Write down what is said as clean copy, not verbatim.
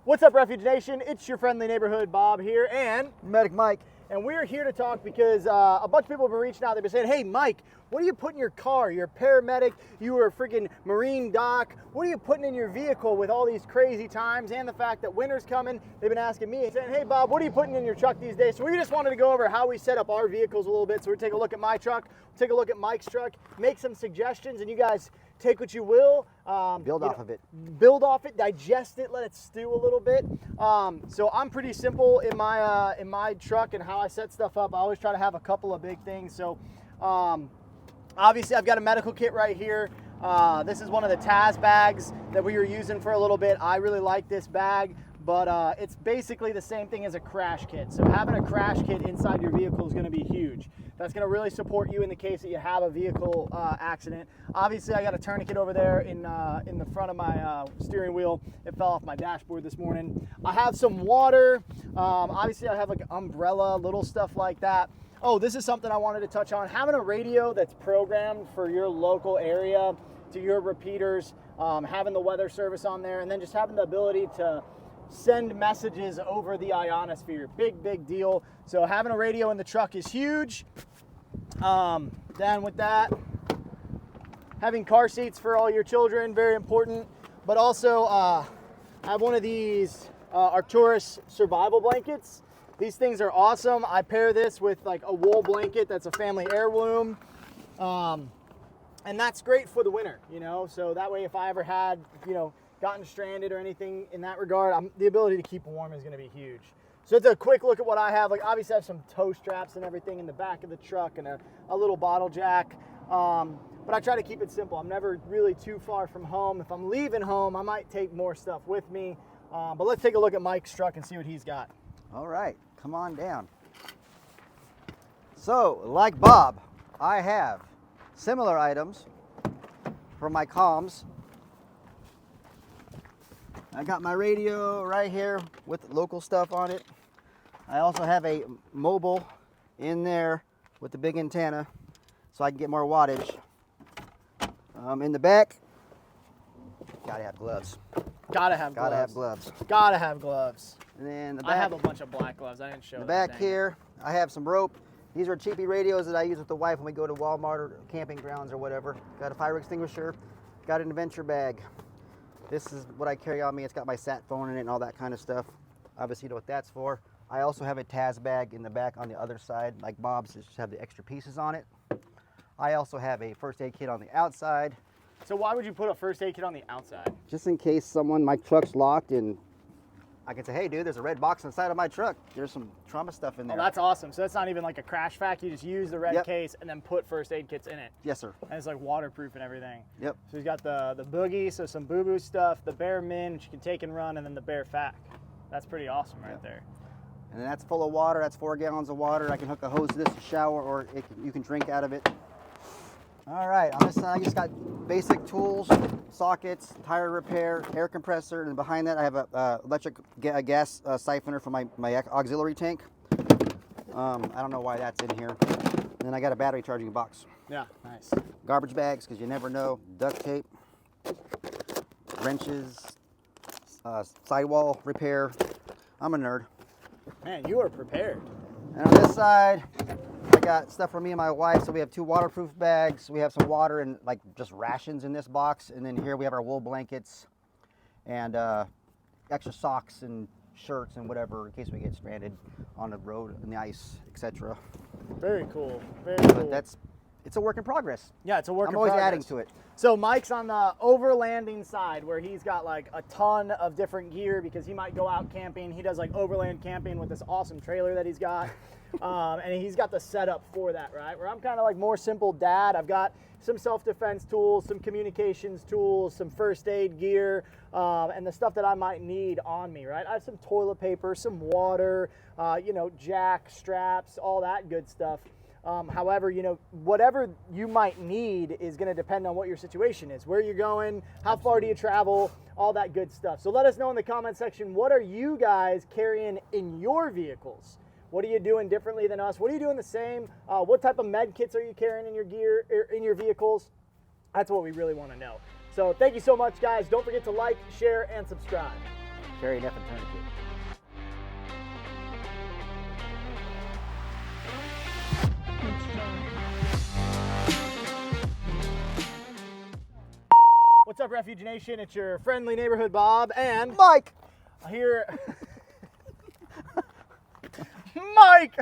What's up, Refuge Nation? It's your friendly neighborhood Bob here, and Medic Mike. And we're here to talk because a bunch of people have been reaching out. They've been saying, hey, Mike, what do you put in your car? You're a paramedic. You were a freaking Marine doc. What are you putting in your vehicle with all these crazy times and the fact that winter's coming? They've been asking me, saying, hey, Bob, what are you putting in your truck these days? So we just wanted to go over how we set up our vehicles a little bit. So we'll take a look at my truck, take a look at Mike's truck, make some suggestions, and you guys take what you will. Build off of it. Build off it, digest it, let it stew a little bit. So I'm pretty simple in my truck and how I set stuff up. I always try to have a couple of big things. So obviously I've got a medical kit right here. This is one of the Taz bags that we were using for a little bit. I really like this bag, but it's basically the same thing as a crash kit. So having a crash kit inside your vehicle is going to be huge. That's going to really support you in the case that you have a vehicle accident. Obviously, I got a tourniquet over there in the front of my steering wheel. It fell off my dashboard this morning. I have some water. Obviously, I have like an umbrella, little stuff like that. Oh, this is something I wanted to touch on. Having a radio that's programmed for your local area, to your repeaters, having the weather service on there, and then just having the ability to send messages over the ionosphere. Big deal. So having a radio in the truck is huge. Then with that, having car seats for all your children, very important. But also I have one of these Arcturus survival blankets. These things are awesome. I pair this with like a wool blanket that's a family heirloom. And that's great for the winter, you know, so that way if I ever had, you know, gotten stranded or anything in that regard, the ability to keep warm is going to be huge. So it's a quick look at what I have. Like obviously I have some toe straps and everything in the back of the truck and a little bottle jack. But I try to keep it simple. I'm never really too far from home. If I'm leaving home, I might take more stuff with me. But let's take a look at Mike's truck and see what he's got. All right, come on down. So, like Bob, I have similar items for my comms. I got my radio right here with local stuff on it. I also have a mobile in there with the big antenna so I can get more wattage. In the back, gotta have gloves. Gotta have gloves. Gotta have gloves. Gotta have gloves. And then the back, I have a bunch of black gloves. I didn't show the that. back here, I have some rope. These are cheapy radios that I use with the wife when we go to Walmart or camping grounds or whatever. Got a fire extinguisher. Got an adventure bag. This is what I carry on me. It's got my sat phone in it and all that kind of stuff. Obviously, you know what that's for. I also have a Taz bag in the back on the other side, like Bob's, just have the extra pieces on it. I also have a first aid kit on the outside. So why would you put a first aid kit on the outside? Just in case my truck's locked and I can say, hey dude, there's a red box inside of my truck. There's some trauma stuff in there. Oh, that's awesome. So that's not even like a crash fact. You just use the red case and then put first aid kits in it. Yes, sir. And it's like waterproof and everything. Yep. So he's got the boogie, so some boo-boo stuff, the Bear Min, which you can take and run, and then the Bear Fac. That's pretty awesome right there. And then that's full of water. That's 4 gallons of water. I can hook a hose to this to shower, or you can drink out of it. All right, on this side I just got basic tools, sockets, tire repair, air compressor, and behind that I have a electric gas siphoner for my auxiliary tank. I don't know why that's in here. And then I got a battery charging box. Yeah, nice. Garbage bags, because you never know. Duct tape, wrenches, sidewall repair. I'm a nerd. Man, you are prepared. And on this side, I got stuff for me and my wife. So we have 2 waterproof bags. We have some water and like just rations in this box. And then here we have our wool blankets and extra socks and shirts and whatever in case we get stranded on the road in the ice, etc. Very cool. Very cool. But it's a work in progress. Yeah, it's a work in progress. I'm always adding to it. So Mike's on the overlanding side where he's got like a ton of different gear because he might go out camping. He does like overland camping with this awesome trailer that he's got. And he's got the setup for that, right? Where I'm kind of like more simple dad. I've got some self-defense tools, some communications tools, some first aid gear, and the stuff that I might need on me, right? I have some toilet paper, some water, you know, jack, straps, all that good stuff. However, you know, whatever you might need is going to depend on what your situation is, where you're going, how far do you travel, all that good stuff. So let us know in the comment section, what are you guys carrying in your vehicles? What are you doing differently than us? What are you doing the same? What type of med kits are you carrying in your gear, in your vehicles? That's what we really want to know. So thank you so much, guys. Don't forget to like, share, and subscribe. carry an effing tourniquet. What's up, Refuge Nation? It's your friendly neighborhood Bob, and Mike! here... Mike!